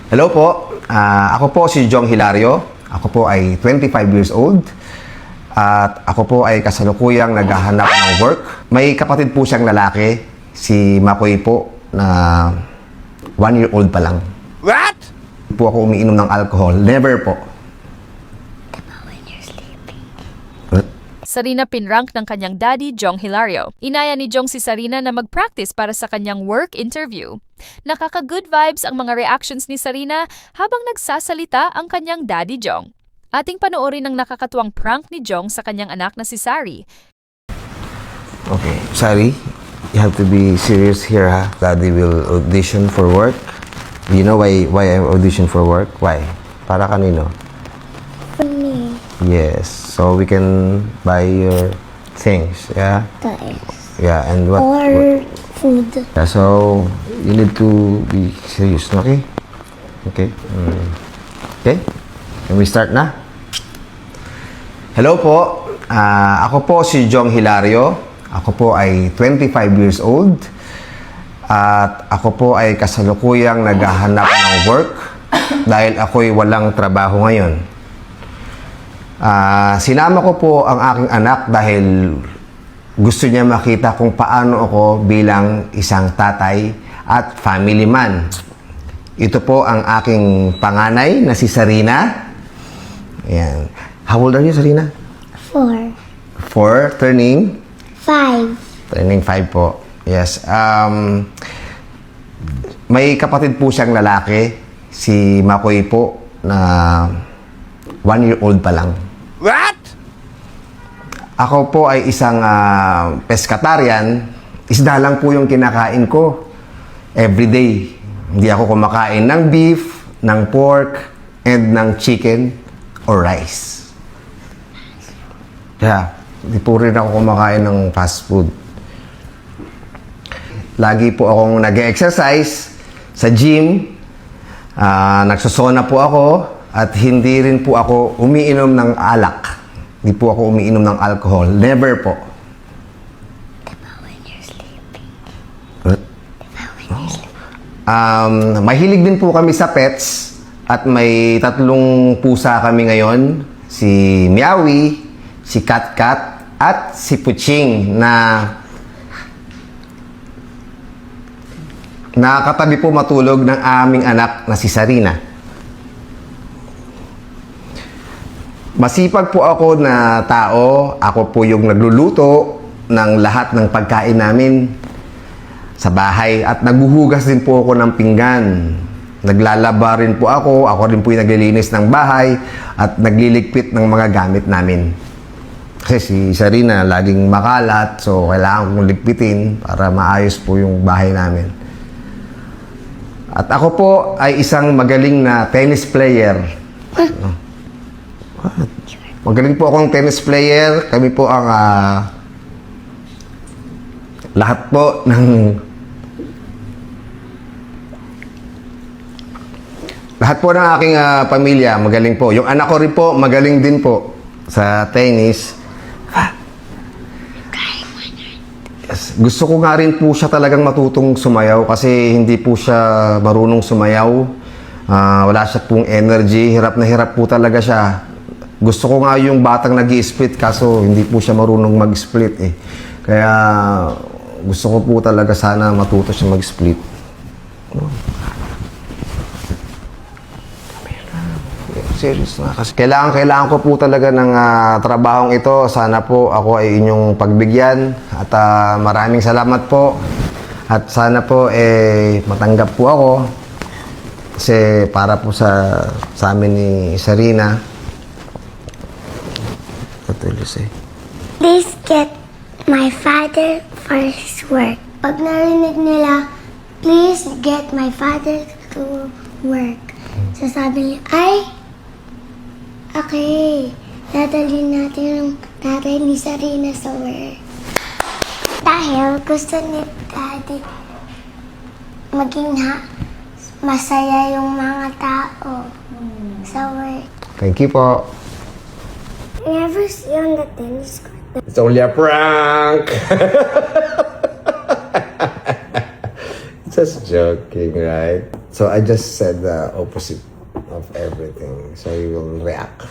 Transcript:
Hello po, ako po si Jong Hilario. Ako po ay 25 years old. At ako po ay kasalukuyang naghahanap ng work. May kapatid po siyang lalaki, si Makoy po, na 1-year-old pa lang. What? Hindi po ako umiinom ng alcohol. Never po. Sarina pinrank ng kanyang daddy, Jong Hilario. Inaya ni Jong si Sarina na mag-practice para sa kanyang work interview. Nakaka-good vibes ang mga reactions ni Sarina habang nagsasalita ang kanyang daddy, Jong. Ating panoorin ang nakakatuwang prank ni Jong sa kanyang anak na si Sari. Okay, Sari, you have to be serious here, ha? Daddy will audition for work. You know why I audition for work? Why? Para kanino? For me, Yes, so we can buy your things, yeah? toys. Yeah, and what? Or food. Yeah, so you need to be serious, okay? Okay. Okay? Can we start na? Hello po. Ako po si Jong Hilario. Ako po ay 25 years old. At ako po ay kasalukuyang naghahanap ng work dahil ako'y walang trabaho ngayon. Sinama ko po ang aking anak dahil gusto niya makita kung paano ako bilang isang tatay at family man. Ito po ang aking panganay na si Sarina. Ayan. How old are you, Sarina? 4. 4, turning? 5. Turning 5 po. Yes. May kapatid po siyang lalaki, si Makoy po, na 1-year-old pa lang. What? Ako po ay isang pescatarian. Isda lang po yung kinakain ko everyday. Hindi ako kumakain ng beef, ng pork, and ng chicken or rice. Kaya, hindi po rin ako kumakain ng fast food. Lagi po akong nag-exercise sa gym. Nagsosona po ako. At hindi rin po ako umiinom ng alak. Hindi po ako umiinom ng alcohol. Never po. When you're sleeping. What? When you're sleeping. Mahilig din po kami sa pets. At may 3 pusa kami ngayon. Si Meowie, si Kat-Kat, at si Puching na nakakatabi po matulog ng aming anak na si Sarina. Masipag po ako na tao. Ako po yung nagluluto ng lahat ng pagkain namin sa bahay. At naghuhugas din po ako ng pinggan. Naglalaba rin po ako. Ako rin po yung naglilinis ng bahay at nagliligpit ng mga gamit namin. Kasi si Sarina laging makalat. So, kailangan kong ligpitin para maayos po yung bahay namin. At ako po ay isang magaling na tennis player. Magaling po akong tennis player. Kami po ang lahat po ng aking pamilya magaling po. Yung anak ko rin po magaling din po sa tennis. Yes. Gusto ko nga rin po siya talagang matutong sumayaw kasi hindi po siya marunong sumayaw. Wala siya pong energy. Hirap na hirap po talaga siya. Gusto ko nga yung batang nag-i-split kaso hindi po siya marunong mag-split eh. Kaya gusto ko po talaga sana matuto siya mag-split. Serious na. Kasi kailangan ko po talaga ng trabahong ito. Sana po ako ay inyong pagbigyan. At maraming salamat po. At sana po matanggap po ako. Kasi para po sa amin ni Sarina. What will you say? Please get my father for his work. Pag narinig nila, please get my father to work. Sasabi niya, ay, okay, dadalhin natin yung tatay ni Sarina sa work. Dahil gusto ni Daddy maging masaya yung mga tao sa work. Thank you po. Never see on the tennis court. It's only a prank. It's Just joking, right? So I just said the opposite of everything. So you will react.